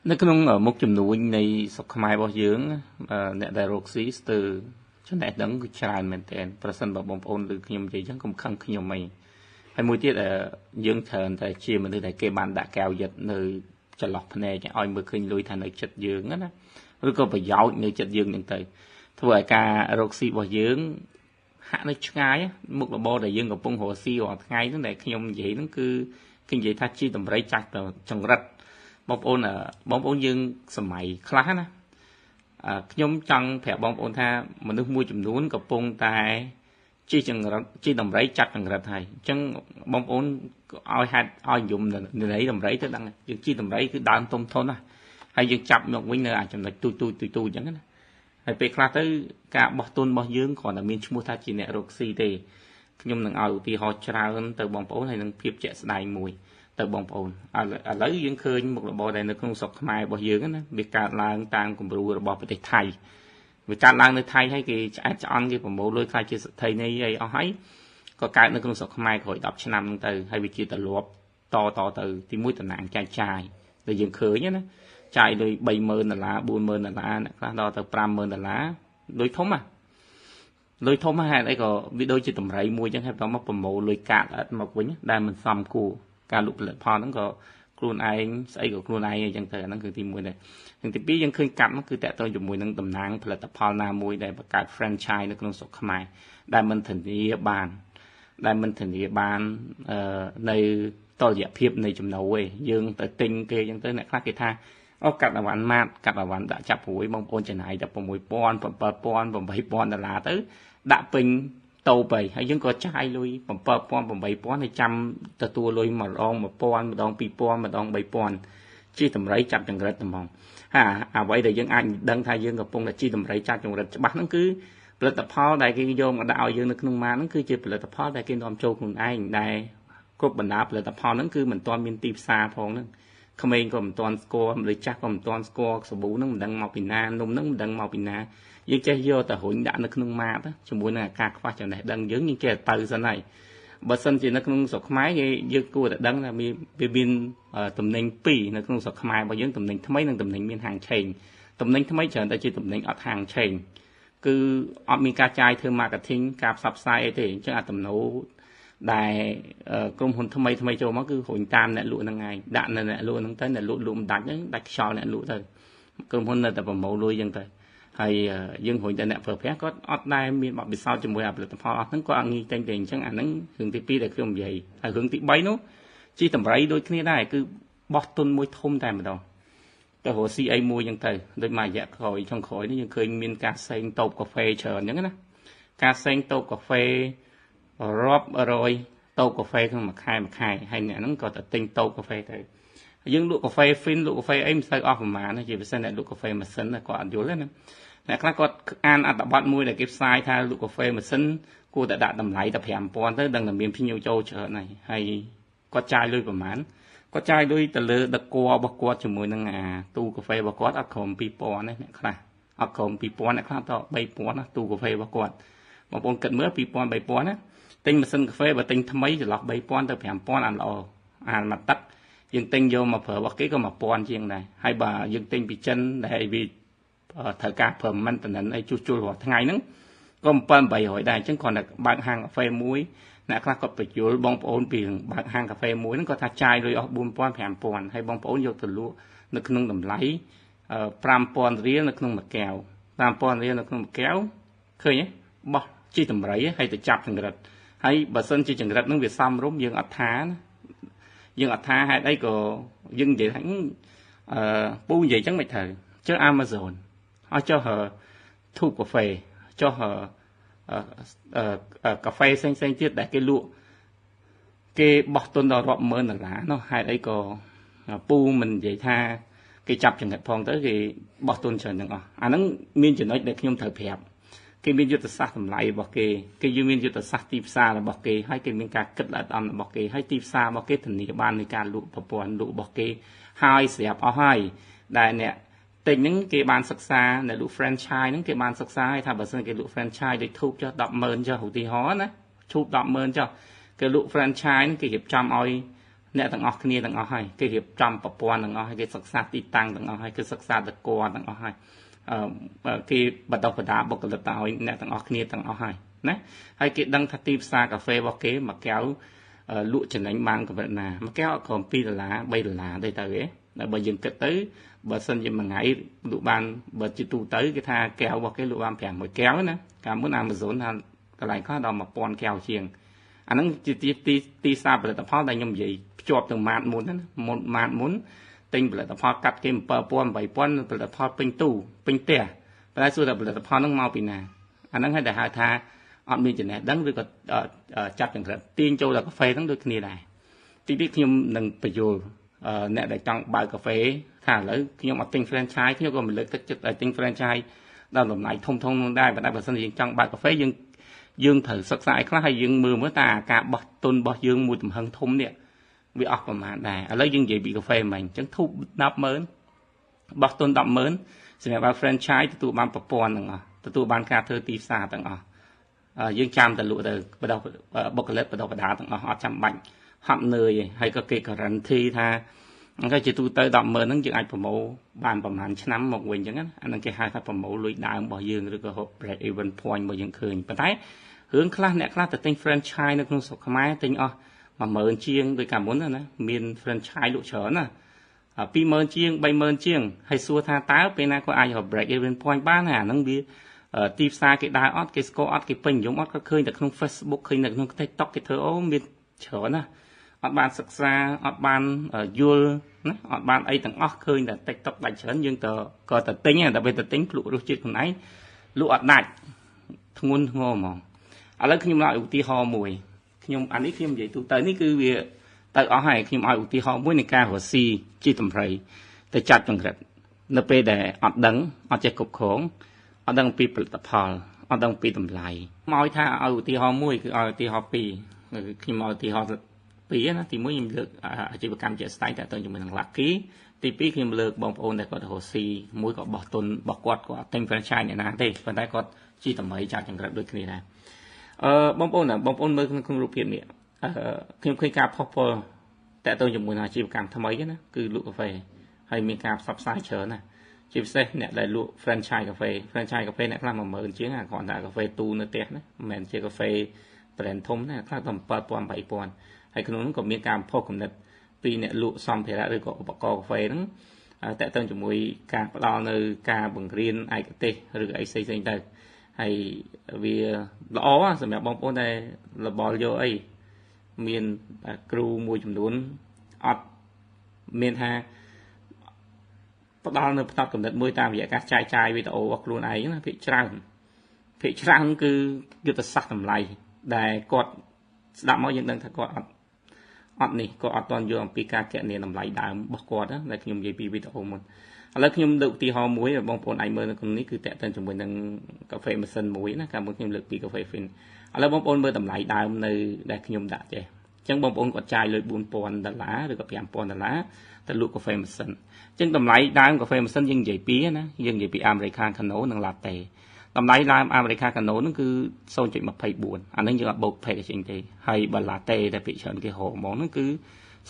នៅក្នុងមុខចំនួននៃសុខខ្មែររបស់យើងអ្នកដែលរកស៊ីស្ទើរចំណេះដឹងគឺច្រើនមែនទែនប្រសិនបើបងប្អូនឬខ្ញុំនិយាយចឹងកុំខឹងខ្ញុំអីហើយមួយទៀតយើងច្រើនតែជាមនុស្សដែលគេបានដាក់កែវយិតនៅចន្លោះភ្នែកឲ្យមើលឃើញលុយថានៅចិត្តយើងណាឬក៏ប្រយោជន៍នៅចិត្តយើងហ្នឹងទៅធ្វើឲ្យការរកស៊ីរបស់យើងហាក់នៅឆ្ងាយមុខរបរដែលយើងកំពុងរកស៊ីរាល់ថ្ងៃហ្នឹងដែលខ្ញុំនិយាយហ្នឹងគឺគេនិយាយថាជីតម្រៃចាស់ចង្រិតបងប្អូនយើងសម័យខ្លះណាខ្ញុំចង់ប្រាប់បងប្អូនថាមនុស្សមួយចំនួនកំពុងតែជីតម្រៃចាត់ចង្រិតហើយអញ្ចឹងបងប្អូនឲ្យហេតុឲ្យយំនរៃតម្រៃទៅដឹងយើងជីតម្រៃគឺដើមទុំធនណាហើយយើងចាប់មកវិញនៅចំណុចទូចអញ្ចឹងណាហើយពេលខ្លះទៅការបោះទុនរបស់យើងគ្រាន់តែមានឈ្មោះថាជាអ្នករកស៊ីទេខ្ញុំនឹងឲ្យឧទាហរណ៍ច្រើនទៅបងប្អូនហើយនឹងភាពជាក់ស្ដែងមួយទៅបងប្អូនឥឡូវយើងឃើញមុខរបរដែលនៅក្នុងស្រុកខ្មែររបស់យើងណាវាកើតឡើងតាមគំរូរបស់ប្រទេសថៃវាកើតឡើងនៅថៃហើយគេឆ្អែតឆ្អន់គេប្រមូលលុយខ្លាចជាសិទ្ធិនៃអីអស់ហើយក៏កើតនៅក្នុងស្រុកខ្មែរក្រោយ10ឆ្នាំហ្នឹងទៅហើយវាជាទម្លាប់តទៅទីមួយតំណាងចាយដែលយើងឃើញណាចាយលុយ$30,000 $40,000អ្នកខ្លះដល់ទៅ$50,000លុយធំលុយធំហេតុអីក៏វាដូចជាតម្រៃមួយអញ្ចឹងហើយបន្តមកប្រមូលលុយកាក់អត់មកវិញដែលមិនសមគួរការលក់ផលិតផលហ្នឹងក៏ខ្លួនឯងស្អីក៏ខ្លួនឯងអញ្ចឹងទៅអាហ្នឹងគឺទី1ដែរទី2យើងឃើញកាត់មកគឺតកតជាមួយនឹងតំណាងផលិតផលណាមួយដែលបង្កើត franchise នៅក្នុងស្រុកខ្មែរដែលមិនធានាបាននៅតុល្យភាពនៃចំណូលឯងយើងទៅទិញគេអញ្ចឹងទៅអ្នកខ្លះគេថាអូកាត់អវ៉ាន់ម៉ាតកាត់អវ៉ាន់ដាក់ចាប់ព្រួយបងប្អូនចំណាយតែ$6,000 $7,000 $8,000ទៅដាក់ពេញតូបហើយយើងក៏ចាយលុយ$7,000 $8,000 ហើយចាំទទួលលុយម្ដង$1,000 ម្ដង$2,000 ម្ដង$3,000ជាតម្រៃចាប់ចង្រិតហ្មងហើយអ្វីដែលយើងអាចដឹងថាយើងកំពុងតែជីតម្រៃចាប់ចង្រិតច្បាស់ហ្នឹងគឺផលិតផលដែលគេយកមកដាក់ឲ្យយើងនៅក្នុងម៉ាកហ្នឹងគឺជាផលិតផលដែលគេនាំចូលខ្លួនឯងដែលគ្រប់បណ្ដាផលិតផលហ្នឹងគឺមិនទាន់មានទីផ្សារផងហ្នឹងក្មេងក៏មិនទាន់ស្គាល់មនុស្សចាស់ក៏មិនទាន់ស្គាល់សាប៊ូហ្នឹងមិនដឹងមកពីណានំហ្នឹងមិនដឹងមកពីណាយើងចេះយកតែរុញដាក់នៅក្នុងម៉ាតជាមួយនឹងការខ្វះចំណេះដឹងយើងចេះទៅសិនហើយបើសិនជានៅក្នុងស្រុកខ្មែរយើងគួរតែដឹងថាវាមានតំណែង2នៅក្នុងស្រុកខ្មែររបស់យើងតំណែងថ្មីនិងតំណែងមានហាងឆេងតំណែងថ្មីច្រើនតែជាតំណែងអត់ហាងឆេងគឺអត់មានការចាយធ្វើ marketing ការផ្សព្វផ្សាយអីទេអញ្ចឹងអាតំណូដែលក្រុមហ៊ុនថ្មីចូលមកគឺរុញតាមអ្នកលក់ហ្នឹងឯងដាក់នៅអ្នកលក់ហ្នឹងទៅអ្នកលក់មិនដាច់ហ្នឹងដាច់ខ្យល់អ្នកលក់ទៅក្រុមហ៊ុននៅតែប្រមូលលុយអញ្ចឹងទៅហើយយើងរុញតែអ្នកប្រើប្រាស់គាត់អត់ដែលមានបទពិសោធន៍ជាមួយផលិតផលអស់ហ្នឹងគាត់អត់ងាយតែអញ្ចឹងអាហ្នឹងរឿងទី2ដែលខ្ញុំនិយាយហើយរឿងទី3នោះជីតម្រៃដូចគ្នាដែរគឺបោះទុនមួយធំតែម្ដងទៅរក CA មួយអញ្ចឹងទៅដូចមួយរយៈក្រោយចុងក្រោយនេះយើងឃើញមានការសេងតូបកាហ្វេច្រើនអញ្ចឹងណាការសេងតូបកាហ្វេរាប់រយតូបកាហ្វេក្នុងមួយខែហើយអ្នកហ្នឹងក៏ទៅទិញតូបកាហ្វេទៅយើងលក់កាហ្វេ fin លក់កាហ្វេអីមិនសូវអស់ប្រមាណទេជាពិសេសអ្នកលក់កាហ្វេម៉ាស៊ីនគាត់អត់យល់ទេណាអ្នកខ្លះគាត់អានអត្ថបទមួយដែលគេផ្សាយថាលក់កាហ្វេម៉ាស៊ីនគួរតែដាក់តម្លៃតែ$5,000ទៅដឹងតែមានភ្ញៀវចូលច្រើនហើយគាត់ចាយលុយប្រមាណគាត់ចាយលុយទៅលើដឹកគ័ររបស់គាត់ជាមួយនឹងអាទូកាហ្វេរបស់គាត់អត់ក្រោម$2,000ទេអ្នកខ្លះអត់ក្រោម$2,000អ្នកខ្លះទៅ$3,000ណាទូកាហ្វេរបស់គាត់បងប្អូនគិតមើល$2,000 $3,000ណាទិញម៉ាស៊ីនកាហ្វេបើទិញថ្មីចន្លោះ$3,000 ទៅ$5,000អានល្អអានមកទឹកយើងទិញយកមកប្រើរបស់គេក៏$1,000ជាងដែរហើយបើយើងទិញពីចិនដែលវាត្រូវការប្រើមិនតំណែងអីជួសជុលរាល់ថ្ងៃហ្នឹងក៏$700-800ដែរអញ្ចឹងគ្រាន់តែបើកហាងកាហ្វេមួយអ្នកខ្លះគាត់បញ្យល់បងប្អូនពីបើកហាងកាហ្វេមួយហ្នឹងគាត់ថាចាយលុយអស់$4,000 $5,000ហើយបងប្អូនយកទៅលក់នៅក្នុងតម្លៃ$5,000នៅក្នុងមួយកែវ$5,000នៅក្នុងមួយកែវឃើញទេបោះជីតម្រៃហើយទៅចាប់ចង្រិតហើយបើសិនជាចង្រិតហ្នឹងវាសមរម្យយើងអត់ថាហេតុអីក៏យើងនិយាយថាពូនិយាយចឹងមិនត្រូវចុះ Amazon អស់ចុះធូបកាហ្វេចុះកាហ្វេផ្សេងទៀតដែលគេលក់គេបោះទុនដល់រាប់$10,000នោះហេតុអីក៏ពូមិននិយាយថាគេចាប់ចង្រិតផងទៅគេបោះទុនច្រើនទាំងអស់អាហ្នឹងមានចំណុចដែលខ្ញុំត្រូវប្រាប់គេមានយុទ្ធសាស្ត្រតម្លៃរបស់គេមានយុទ្ធសាស្ត្រទីផ្សាររបស់គេហើយគេមានការគិតល្អិតល្អន់របស់គេហើយទីផ្សាររបស់គេធានាបាននៃការលក់ប្រព័ន្ធលក់របស់គេហើយស្រាប់អស់ហើយដែលអ្នកទិញហ្នឹងគេបានសិក្សាអ្នកលក់ franchise ហ្នឹងគេបានសិក្សាឲ្យថាបើសិនគេលក់ franchise ដូចធូបចុះ$10,000ចុះឧទាហរណ៍ណាធូប$10,000ចុះគេលក់ franchise ហ្នឹងគេរៀបចំឲ្យ អ្នកទាំងអស់គ្នាទាំងអស់ហើយគេរៀបចំប្រព័ន្ធទាំងអស់ហើយគេសិក្សាទីតាំងទាំងអស់ហើយគឺសិក្សាតក័ទាំងអស់ហើយគេបន្តបដាបុគ្គលិកទៅឲ្យអ្នកទាំងអស់គ្នាទាំងអស់ហើយណាហើយគេដឹងថាទីផ្សារកាហ្វេរបស់គេមួយកែវលក់ចំណេញបានកម្រិតណាមួយកែវអត់ក្រោម$2 $3ទេទៅទេតែបើយើងគិតទៅបើសិនជាមួយថ្ងៃលក់បានបើជាទូទៅគេថាកែវរបស់គេលក់បាន500កែវណាកាលមុន Amazon ថាកន្លែងខ្លះដល់1000កែវជាងអាហ្នឹងជាទីផ្សារផលិតផលដែលខ្ញុំនិយាយភ្ជាប់ទៅម៉ាតមុនណាម៉ាតមុនទិញផលិតផលកាត់គេ7000 8000ផលិតផលពេញទូពេញផ្ទះប៉ុន្តែសួរថាផលិតផលហ្នឹងមកពីណាអាហ្នឹងហើយដែលហៅថាអត់មានចំណេះដឹងឬក៏ចាប់ចង្រិតទាញចូលដល់កាហ្វេហ្នឹងដូចគ្នាដែរទីនេះខ្ញុំនឹងបញ្យល់អ្នកដែលចង់បើកកាហ្វេថាឥឡូវខ្ញុំអត់ទិញ franchise ខ្ញុំក៏មិនលើកទឹកចិត្តឲ្យទិញ franchise ដល់តម្លៃធំនោះដែរប៉ុន្តែបើសិនជាយើងចង់បើកកាហ្វេយើងត្រូវសិក្សាឲ្យខ្លះហើយយើងមើលតាការបោះទុនរបស់យើងមួយទំហឹងធំនេះវាអស់ប្រមាណដែរឥឡូវយើងនិយាយពីកាហ្វេមិញអញ្ចឹងធូប 100000 បោះទុន 100000 សម្រាប់បើក franchise ទទួលបានប្រព័ន្ធទាំងអស់ទទួលបានការធ្វើទីផ្សារទាំងអស់យើងចាំតែលក់ទៅបដោះបុគ្គលិកបដោះបដាទាំងអស់អត់ចាំបាច់ហត់នឿយហើយក៏គេ guarantee ថាអង្គជាទូទៅ100000ហ្នឹងយើងអាចប្រមូលបានប្រហែលឆ្នាំមកវិញអញ្ចឹងណាអាហ្នឹងគេហៅថាប្រមូលលុយដើមរបស់យើងឬក៏ break even point របស់យើងឃើញប៉ុន្តែរឿងខ្លះអ្នកខ្លះទៅទិញ franchise នៅក្នុងស្រុកខ្មែរទិញអស់10000ជាងដោយកាលមុនណាមាន franchise លក់ច្រើនណា20000ជាង30000ជាងហើយសួរថាតើពេលណាក៏អាចរក break even point បានអាហ្នឹងវាទីផ្សារគេដើរអត់គេស្គាល់អត់គេពេញនិយមអត់ក៏ឃើញតែក្នុង Facebook ឃើញនៅក្នុង TikTok គេធ្វើអូមានច្រើនណាអត់បានសិក្សាអត់បានយល់ណាអត់បានអីទាំងអស់ឃើញតែ TikTok ដាច់ច្រើនយើងក៏តែទិញតែពេលទៅទិញភ្លក់រសជាតិខ្លួនឯងលក់អត់ដាច់ធ្ងន់ធ្ងរហ្មងឥឡូវខ្ញុំឲ្យឧទាហរណ៍មួយខ្ញុំអានេះខ្ញុំនិយាយទូទៅនេះគឺវាទៅអស់ហើយខ្ញុំឲ្យឧទាហរណ៍មួយនៃការរស់ស៊ីជីតម្រៃទៅចាត់ចង្រិតនៅពេលដែលអត់ដឹងអត់ចេះគ្រប់គ្រងអត់ដឹងពីផលិតផលអត់ដឹងពីតម្លៃមកថាឲ្យឧទាហរណ៍មួយគឺឲ្យឧទាហរណ៍ពីរខ្ញុំឲ្យឧទាហរណ៍ពីរណាទី1ខ្ញុំលើកអាជីវកម្មជាក់ស្ដែងតើតើជាមួយនឹង Lucky ទី2ខ្ញុំលើកបងប្អូនដែលគាត់រស់ស៊ីមួយក៏បោះទុនរបស់គាត់គាត់ទិញ franchise អ្នកណាទេប៉ុន្តែគាត់ជីតម្រៃចាត់ចង្រិតដូចគ្នាដែរបងប្អូនមើលក្នុងរូបភាពនេះខ្ញុំឃើញការផុសផុលតើតើជាមួយនឹងអាជីវកម្មថ្មីណាគឺលក់កាហ្វេហើយមានការផ្សព្វផ្សាយច្រើនណាជាពិសេសអ្នកដែលលក់ franchise កាហ្វេ franchise កាហ្វេអ្នកខ្លះ10000ជាងគ្រាន់តែកាហ្វេទូនៅផ្ទះណាមិនមែនជាកាហ្វេ brand ធំណាខ្លះតែ7000 8000ហើយក្នុងនោះក៏មានការផុសគំនិតពីអ្នកលក់សម្ភារៈឬក៏ឧបករណ៍កាហ្វេហ្នឹងតើតើជាមួយការផ្ដល់នៅការបង្រៀនឯកទេសឬក៏អីផ្សេងៗទៅហើយវាល្អសម្រាប់បងប្អូនដែលរបល់យកអីមានគ្រូមួយចំនួនអត់មានថាផ្ដល់នៅផ្នត់កំណត់មួយតាមរយៈការចែកចាយវីដេអូរបស់ខ្លួនឯងណាភាគច្រើនគឺយុទ្ធសាស្ត្រតម្លៃដែលគាត់ស្ដាប់មកយើងដឹងថាគាត់អត់នេះគាត់អត់ទាន់យល់អំពីការគណនាតម្លៃដើមរបស់គាត់ណាដែលខ្ញុំនិយាយពីវីដេអូមុនឥឡូវខ្ញុំលើកឧទាហរណ៍មួយបងប្អូនអាចមើលនៅក្នុងនេះគឺតេតិនជាមួយនឹងកាហ្វេម៉ាស៊ីនមួយណាកាលមុនខ្ញុំលើកពីកាហ្វេ Fin ឥឡូវបងប្អូនមើលតម្លៃដើមនៅដែលខ្ញុំដាក់ចេះអញ្ចឹងបងប្អូនគាត់ចាយលុយ$4000ឬក៏$5000ទៅលក់កាហ្វេម៉ាស៊ីនអញ្ចឹងតម្លៃដើមកាហ្វេម៉ាស៊ីនយើងនិយាយពីណាយើងនិយាយពី Americano និង Latte តម្លៃដើម Americano ហ្នឹងគឺ 0.24 អានេះយើងអត់បូក packaging ទេហើយបើ Latte តែភាគច្រើនគេហៅហ្មងហ្នឹងគឺ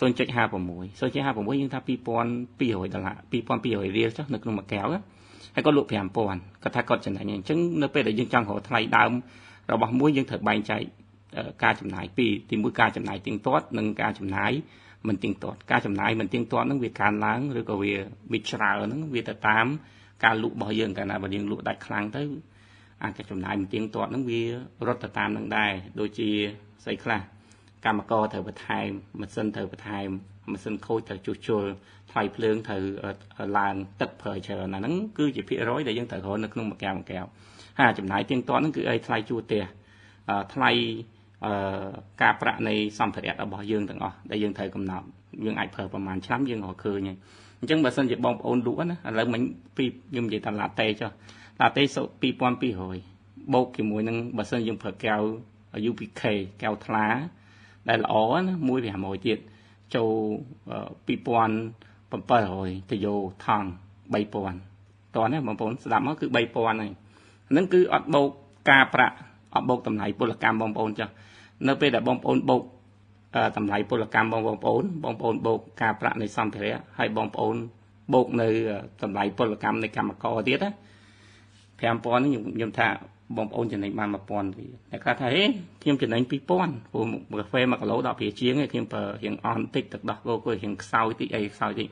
0.56 0.56យើងថា$2200 2200រៀលចុះនៅក្នុងមួយកែវហើយគាត់លក់5000គាត់ថាគាត់ចំណេញអញ្ចឹងនៅពេលដែលយើងចង់រកថ្លៃដើមរបស់មួយយើងត្រូវបែងចែកការចំណាយពីរទី1ការចំណាយទៀងទាត់និងការចំណាយមិនទៀងទាត់ការចំណាយមិនទៀងទាត់ហ្នឹងវាកើនឡើងឬក៏វាច្រើនហ្នឹងវាទៅតាមការលក់របស់យើងកាលណាបើយើងលក់ដាច់ខ្លាំងទៅអាចចំណាយមិនទៀងទាត់ហ្នឹងវារត់ទៅតាមនឹងដែរដូចជាស្អីខ្លះកម្មករត្រូវបន្ថែមម៉ាស៊ីនត្រូវបន្ថែមម៉ាស៊ីនខូចត្រូវជួសជុលថ្លៃភ្លើងត្រូវឡើងទឹកប្រើច្រើនអាហ្នឹងគឺជាភាគរយដែលយើងត្រូវរកនៅក្នុងមួយកែវហើយចំណាយទៀងទាត់ហ្នឹងគឺអីថ្លៃជួលផ្ទះថ្លៃការប្រាក់នៃសម្ភារៈរបស់យើងទាំងអស់ដែលយើងត្រូវកំណត់យើងអាចប្រើប្រហែលឆ្នាំយើងរកឃើញហើយអញ្ចឹងបើសិនជាបងប្អូនលក់ណាឥឡូវមិញពីខ្ញុំនិយាយថា Latte ចុះ Latte 2200បូកជាមួយនឹងបើសិនយើងប្រើកែវ UPK កែវថ្លាដែលល្អណា1500ទៀតចូល2700ទៅយកថង់3000តោះណាបងប្អូនស្ដាប់មកគឺ3000ហើយហ្នឹងគឺអត់បូកការប្រាក់អត់បូកតម្លៃពលកម្មបងប្អូនចុះនៅពេលដែលបងប្អូនបូក តម្លៃពលកម្មបងប្អូនបូកការប្រាក់នៃសម្ភារៈហើយបងប្អូនបូកនៅតម្លៃពលកម្មនៃកម្មករទៀតណា 5000 នេះខ្ញុំថាបងប្អូនចំណេញបាន 1000 រៀលតែគាត់ថាហេខ្ញុំចំណេញ 2000 ព្រោះកាហ្វេ 1 គីឡូ 10 រៀលជាងខ្ញុំប្រើរៀងអន់តិចទឹកដោះគោរៀងខ្សោយតិចអីខ្សោយតិច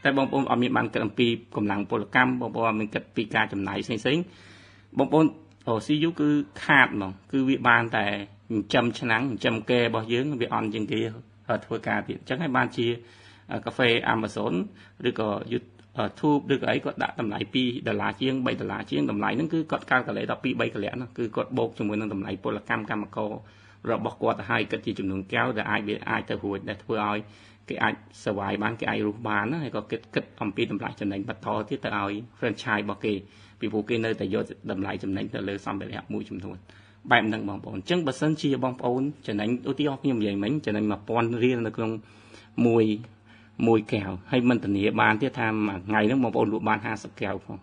តែបងប្អូនអត់មានបានគិតអំពីកម្លាំងពលកម្មបងប្អូនអត់មានគិតពីការចំណាយផ្សេងបងប្អូនCU គឺខាតហ្មងគឺវាបានតែចិញ្ចឹមឆ្នាំងចិញ្ចឹមកែរបស់យើងវាអន់ជាងគេធ្វើការទៀតអញ្ចឹងហើយបានជាកាហ្វេ Amazon ឬក៏ YouTube ឬក៏អីគាត់ដាក់តម្លៃ$2ជាង$3ជាងតម្លៃហ្នឹងគឺគាត់កាល់កាឡេដល់2-3កន្លះហ្នឹងគឺគាត់បូកជាមួយនឹងតម្លៃពលកម្មកម្មកររបស់គាត់ទៅឲ្យគិតជាចំនួនកែវដែលអាចទៅរួចដែលធ្វើឲ្យគេអាច survive បានគេអាចរស់បានហើយក៏គិតអំពីតម្លៃចំណេញបន្តទៀតទៅឲ្យ franchise របស់គេពីព្រោះគេនៅតែយកតម្លៃចំណេញទៅលើសម្ភារៈមួយចំនួនបែបហ្នឹងបងប្អូនអញ្ចឹងបើសិនជាបងប្អូនចំណេញឧទាហរណ៍ខ្ញុំនិយាយមិញចំណេញ 1000 រៀលនៅក្នុងមួយកែវហើយមិនធានាបានទៀតថាមួយថ្ងៃហ្នឹងបងប្អូនលក់បាន50កែវផង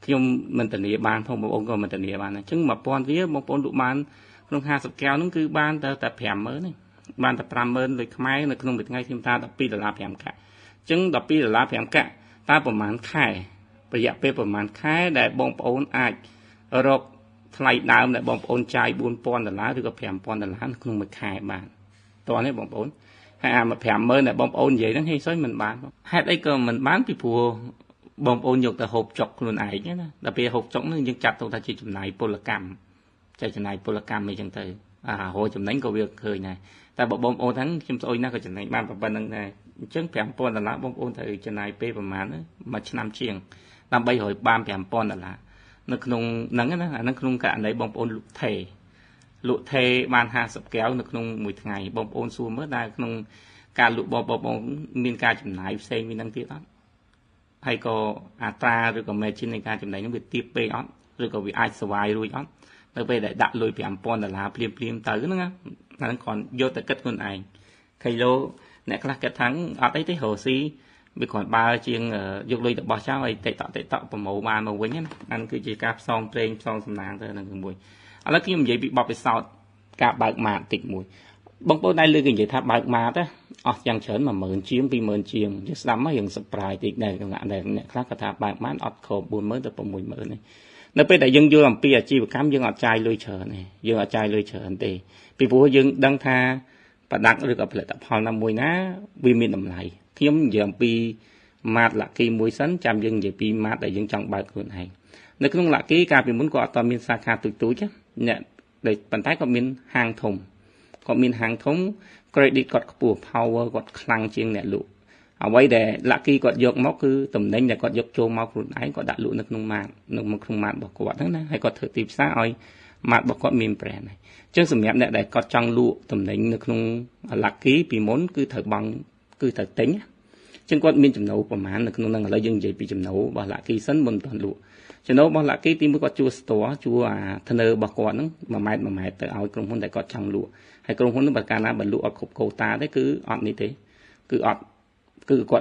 ខ្ញុំមិនធានាបានផងបងប្អូនក៏មិនធានាបានអញ្ចឹង 1000 រៀលបងប្អូនលក់បានក្នុង50កែវហ្នឹងគឺបានតែ50000ទេបានតែ50000លុយខ្មែរនៅក្នុងមួយថ្ងៃខ្ញុំថា$12.5 កាក់អញ្ចឹង$12.5 កាក់តើប្រហែលខែរយៈពេលប្រហែលខែដែលបងប្អូនអាចរកថ្លៃដើមដែលបងប្អូនចាយ$4000ឬក៏$5000ក្នុងមួយខែបានតោះនេះបងប្អូនហើយអា50000ដែលបងប្អូននិយាយហ្នឹងហេតុស្អីមិនបានហេតុអីក៏មិនបានពីព្រោះបងប្អូនយកទៅហូបចុកខ្លួនឯងណាដល់ពេលហូបចុកហ្នឹងយើងចាត់ទុកថាជាចំណាយពលកម្មចែកចំណាយពលកម្មអីចឹងទៅរយចំណេញក៏វាឃើញដែរតែបើបងប្អូនហ្នឹងខ្ញុំស្អុយណាស់ក៏ចំណេញបានប៉ុណ្្នឹងដែរអញ្ចឹង$5000បងប្អូនត្រូវចំណាយពេលប្រហែលមួយឆ្នាំជាងដើម្បីរយបាន$5000នៅក្នុងហ្នឹងណាអាហ្នឹងក្នុងករណីបងប្អូនលក់ថេបាន50កែវនៅក្នុងមួយថ្ងៃបងប្អូនសួរមើលដែរក្នុងការលក់បងប្អូនមានការចំណាយផ្សេងពីហ្នឹងទៀតអត់ហើយក៏អត្រាឬក៏ margin នៃការចំណេញហ្នឹងវាទាបពេកអត់ឬក៏វាអាចស្វ័យរួចអត់នៅពេលដែលដាក់លុយ$5000ភ្លាមទៅហ្នឹងណាអាហ្នឹងគ្រាន់យកតែគិតខ្លួនឯងគីឡូអ្នកខ្លះគិតថាអត់អីទេរកស៊ីវាគ្រាន់បើជាងយកលុយទៅបោះចោលឲ្យតិចតក់ប្រម៉ូបានមកវិញណាអានេះគឺជាការផ្សងព្រេងផ្សងសំណាងទៅនឹងមួយឥឡូវខ្ញុំនិយាយពីបបពិសោធន៍ការបើកម៉ាតតិចមួយបងប្អូនដែលលើកនិយាយថាបើកម៉ាតអស់យ៉ាងច្រើន10000ជាង20000ជាងយើងស្ដាប់មកយើង surprise តិចដែរអ្នកខ្លះគាត់ថាបើកម៉ាតអត់គ្រប់40000ទៅ60000នេះនៅពេលដែលយើងយល់អំពីអាជីវកម្មយើងអត់ចាយលុយច្រើនទេយើងអត់ចាយលុយច្រើនទេពីព្រោះយើងដឹងថាប្រដាប់ឬក៏ផលិតផលណាមួយណាវាមានតម្លៃខ្ញុំនិយាយអំពីម៉ាតលាក់គីមួយសិនចាំយើងនិយាយពីម៉ាតដែលយើងចង់បើកខ្លួនឯងនៅក្នុងលាក់គីកាលពីមុនក៏អត់មានសាខាទូចអ្នកដែលប៉ុន្តែគាត់មានហាងធំcredit គាត់ខ្ពស់ power គាត់ខ្លាំងជាងអ្នកលក់អ្វីដែលលាក់គីគាត់យកមកគឺតំណែងដែលគាត់យកចូលមកខ្លួនឯងគាត់ដាក់លក់នៅក្នុងម៉ាតរបស់គាត់ហ្នឹងណាហើយគាត់ធ្វើទីផ្សារឲ្យម៉ាតរបស់គាត់មាន brand ហើយអញ្ចឹងសម្រាប់អ្នកដែលគាត់ចង់លក់តំណែងនៅក្នុងលាក់គីពីមុនគឺត្រូវបង់គឺត្រូវទិញអញ្ចឹងគាត់មានចំណូលប្រមាណនៅក្នុងហ្នឹងឥឡូវយើងនិយាយពីចំណូលរបស់លាក់គីសិនមុនមិនលក់ចំណូលរបស់លាក់គីទីមួយគាត់ជួ store ជួអាធ្នើរបស់គាត់ហ្នឹង1ម៉ែត្រទៅឲ្យក្រុមហ៊ុនដែលគាត់ចង់លក់ហើយក្រុមហ៊ុនហ្នឹងបើកាលណាបើលក់អត់គ្រប់កូតាទេគឺអត់នេះទេគឺគាត់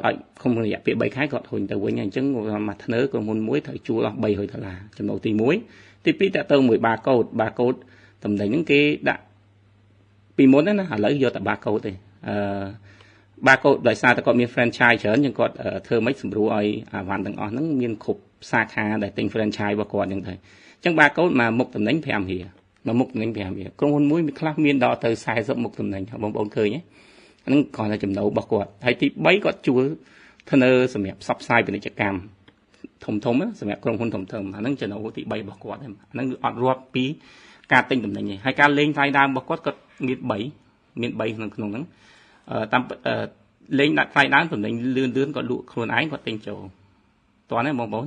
ឲ្យក្នុងរយៈពេល3ខែគាត់រុញទៅវិញអញ្ចឹងមួយធ្នើក្រុមហ៊ុនមួយត្រូវជួអស់$300ចំណូលទី1ទី2តើទៅមួយបាកូដតំណែងហ្នឹងគេដាក់ពីមុនណាឥឡូវយកតែបាកូដទេបាកូដដោយសារតែគាត់មាន franchise ច្រើនអញ្ចឹងគាត់ធ្វើម៉េចសម្រួលឲ្យអាវ៉ាន់ទាំងអស់ហ្នឹងមានគ្រប់សាខាដែលទិញ franchise របស់គាត់អញ្ចឹងទៅអញ្ចឹងបាកូដមកមុខតំណែង5រៀលមកមុខតំណែង5រៀលក្រុមហ៊ុនមួយខ្លះមានដល់ទៅ40មុខតំណែងបងប្អូនឃើញទេហ្នឹងគ្រាន់តែចំណូលរបស់គាត់ហើយទី3គាត់ជួលធ្នើសម្រាប់ផ្សព្វផ្សាយពាណិជ្ជកម្មធំសម្រាប់ក្រុមហ៊ុនធំអាហ្នឹងចំណូលទី3របស់គាត់ហ្នឹងអាហ្នឹងអត់រាប់ពីការទិញតំណែងទេហើយការលេងថ្លៃដើមរបស់គាត់មាន3ក្នុងហ្នឹងតាមលេងដាក់ថ្លៃដើមតំណែងលឿនគាត់លក់ខ្លួនឯងគាត់ទិញចូលតោះណាបងប្អូន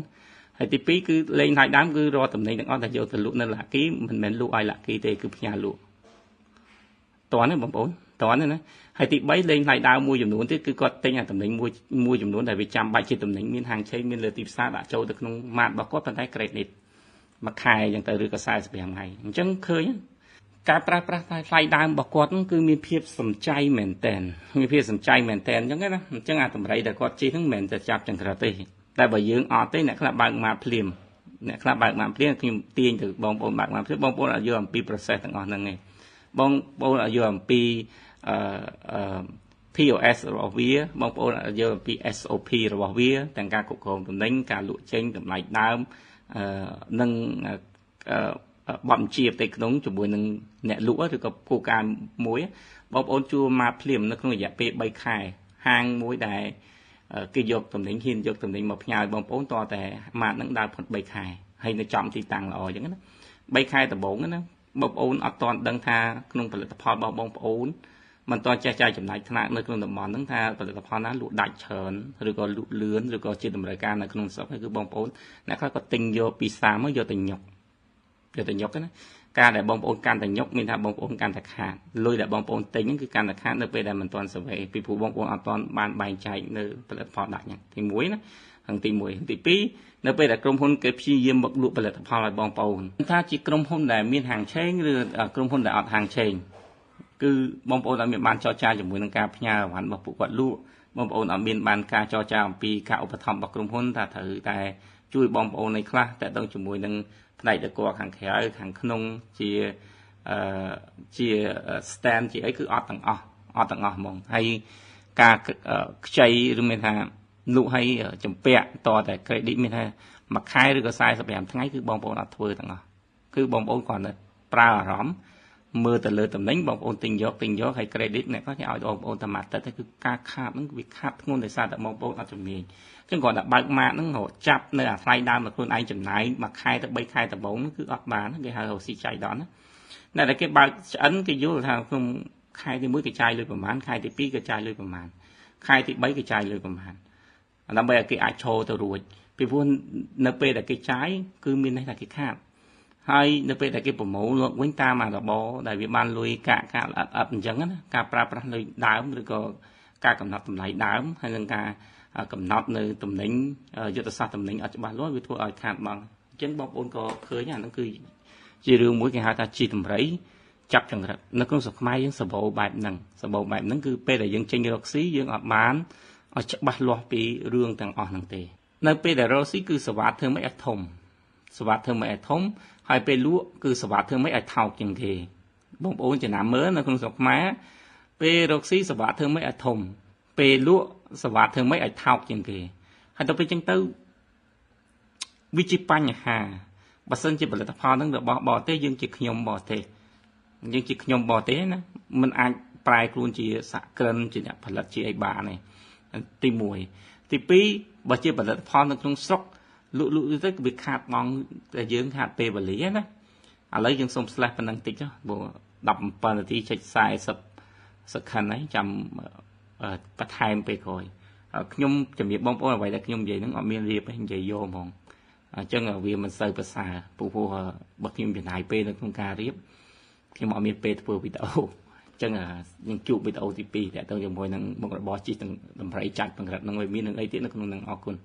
ហើយទី2គឺលេងថ្លៃដើមគឺរកតំណែងទាំងអស់តែយកទៅលក់នៅលាក់គីមិនមែនលក់ឲ្យលាក់គីទេគឺផ្ញើលក់តោះណាបងប្អូនតោះណាហើយទី3លេងថ្លៃដើមមួយចំនួនទៀតគឺគាត់ទិញអាតំណែងមួយចំនួនដែលវាចាំបាច់ជាតំណែងមានហាងឆេងមានលើទីផ្សារដាក់ចូលទៅក្នុងម៉ាតរបស់គាត់ប៉ុន្តែ credit មួយខែអញ្ចឹងទៅឬក៏45ថ្ងៃអញ្ចឹងឃើញការប្រើប្រាស់ថ្លៃដើមរបស់គាត់គឺមានភាពសំចៃមែនតែនអញ្ចឹងណាអញ្ចឹងអាតម្រៃដែលគាត់ជិះហ្នឹងមិនមែនតែចាប់ចង្ក្រានទេតែបើយើងអត់ទេអ្នកខ្លះបើកម៉ាតភ្លាមខ្ញុំទាញទៅបងប្អូនបើកម៉ាតភ្លាមបងប្អូនអាចយកអំពី process ទាំងអស់ហ្នឹងឯងបងប្អូនអាចយកអំពី POS របស់វាបងប្អូនយក ពី SOP របស់វាទាំងការគ្រប់គ្រងទំនិញការលក់ចេញតម្លៃដើមនិងបទបញ្ជាផ្ទៃក្នុងជាមួយនឹងអ្នកលក់ឬក៏គោលការណ៍មួយបងប្អូនជួលមកភ្លាមនៅក្នុងរយៈពេល3ខែហាងមួយដែលគេយកទំនិញហ៊ានយកទំនិញមកផ្ញើបងប្អូនតតែម៉ាតនឹងដើរផុត3ខែហើយនៅចំទីតាំងល្អអញ្ចឹងណា3ខែដំបូងណាបងប្អូនអត់ទាន់ដឹងថាក្នុងផលិតផលរបស់បងប្អូនមិនទាន់ចេះចាយចំណាយថ្នាក់នៅក្នុងតំបន់ហ្នឹងថាផលិតផលណាលក់ដាច់ច្រើនឬក៏លក់លឿនឬក៏ជាតម្រូវការនៅក្នុងស្រុកគឺបងប្អូនអ្នកខ្លះក៏ទិញយកពីផ្សារមកយកទៅញុកណាការដែលបងប្អូនកាន់តែញុកមានថាបងប្អូនកាន់តែខាតលុយដែលបងប្អូនទិញហ្នឹងគឺកាន់តែខាតនៅពេលដែលមិនទាន់សវេពីព្រោះបងប្អូនអត់ទាន់បានបែងចែកនៅផលិតផលដាក់ហ្នឹងទី1ណាហើយទី1ទី2នៅពេលដែលក្រុមហ៊ុនគេព្យាយាមមកលក់ផលិតផលឲ្យបងប្អូនថាជាក្រុមហ៊ុនដែលមានហាងឆេងឬក្រុមហ៊ុនដែលអត់ហាងឆេងគឺបងប្អូនអត់មានបានចរចាជាមួយនឹងការផ្ញើអវ៉ាន់របស់ពួកគាត់លក់បងប្អូនអត់មានបានការចរចាអំពីការឧបត្ថម្ភរបស់ក្រុមហ៊ុនថាត្រូវតែជួយបងប្អូននៃខ្លះតែទៅជាមួយនឹងផ្នែកតកខាងក្រៅខាងក្នុងជា stand ជាអីគឺអត់ទាំងអស់ហ្មងហើយការខ្ចីឬមានថាលក់ឲ្យចម្ពាក់តតែ credit មានថាមួយខែឬក៏45ថ្ងៃគឺបងប្អូនអត់ធ្វើទាំងអស់គឺបងប្អូនគ្រាន់តែប្រើអារម្មណ៍មើលទៅលើតំណែងបងប្អូនទិញយកហើយ credit អ្នកគាត់គេឲ្យបងប្អូនតែមួយទឹកគឺការខាតហ្នឹងវាខាតធ្ងន់ដោយសារតែបងប្អូនអត់ជំនាញអញ្ចឹងគាត់តែបើកម៉ាកហ្នឹងរកចាប់នៅអាថ្លៃដើមរបស់ខ្លួនឯងចំណាយមួយខែទៅ3ខែដំបូងគឺអត់បានគេហៅរកស៊ីចាយដន់ណាតែគេបើកឆ្អិនគេយល់ថាក្នុងខែទី1គេចាយលុយប្រហែលខែទី2គេចាយលុយប្រហែលខែទី3គេចាយលុយប្រហែលដើម្បីឲ្យគេអាចឈរទៅរួចពីព្រោះនៅពេលដែលគេចាយគឺមានន័យថាគេខាតហើយនៅពេលដែលគេប្រមូលមកវិញតាមអារបរដែលវាបានលុយកាក់អត់អញ្ចឹងណាការប្រើប្រាស់លុយដើមឬក៏ការកំណត់តម្លៃដើមហើយនឹងការកំណត់នៅតំណែងយុទ្ធសាស្ត្រតំណែងអត់ច្បាស់លាស់វាធ្វើឲ្យខាតបង់អញ្ចឹងបងប្អូនក៏ឃើញអាហ្នឹងគឺជារឿងមួយគេហៅថាជីតម្រៃចាប់ចង្រិតនៅក្នុងស្រុកខ្មែរយើងសម្បូរបែបហ្នឹងគឺពេលដែលយើងចេញរកស៊ីយើងអត់បានឲ្យច្បាស់លាស់ពីរឿងទាំងអស់ហ្នឹងទេនៅពេលដែលរកស៊ីគឺសវ៉ាធ្វើមិនឲ្យធំហើយពេលលក់គឺសវ៉ាធ្វើមិនឲ្យថោកជាងគេបងប្អូនចំណាំមើលនៅក្នុងស្រុកខ្មែរពេលរកស៊ីសវ៉ាធ្វើមិនឲ្យធំពេលលក់សវ៉ាធ្វើមិនឲ្យថោកជាងគេហើយទៅពេលចឹងទៅវាជាបញ្ហាបើសិនជាផលិតផលហ្នឹងរបស់បរទេសយើងជាខ្ញុំបរទេសណាมันអាចប្រែខ្លួនជាសហគ្រិនជាអ្នកផលិតជាអីបានទេទី1ទី2បើជាផលិតផលនៅក្នុងស្រុកលក់ទៅវាខាតបង់តែយើងខាតពេលវេលាណាឥឡូវយើងសូម slash ប៉ុណ្ណឹងតិចចុះព្រោះ17នាទីចុច40សក្តិហើយចាំបន្ថែមពេលក្រោយខ្ញុំជំរាបបងប្អូនអ្វីដែលខ្ញុំនិយាយហ្នឹងអត់មានរៀបទេនិយាយយកហ្មងអញ្ចឹងវាមិនសូវប្រសើរព្រោះបើខ្ញុំចំណាយពេលនៅក្នុងការរៀបខ្ញុំអត់មានពេលធ្វើវីដេអូអញ្ចឹងនឹងជួបវីដេអូទី2តើទៅជាមួយនឹងមុខរបរជិះទាំងតម្រៃចាច់បង្រិតនឹងមាននឹងអីទៀតនៅក្នុងនឹងអរគុណ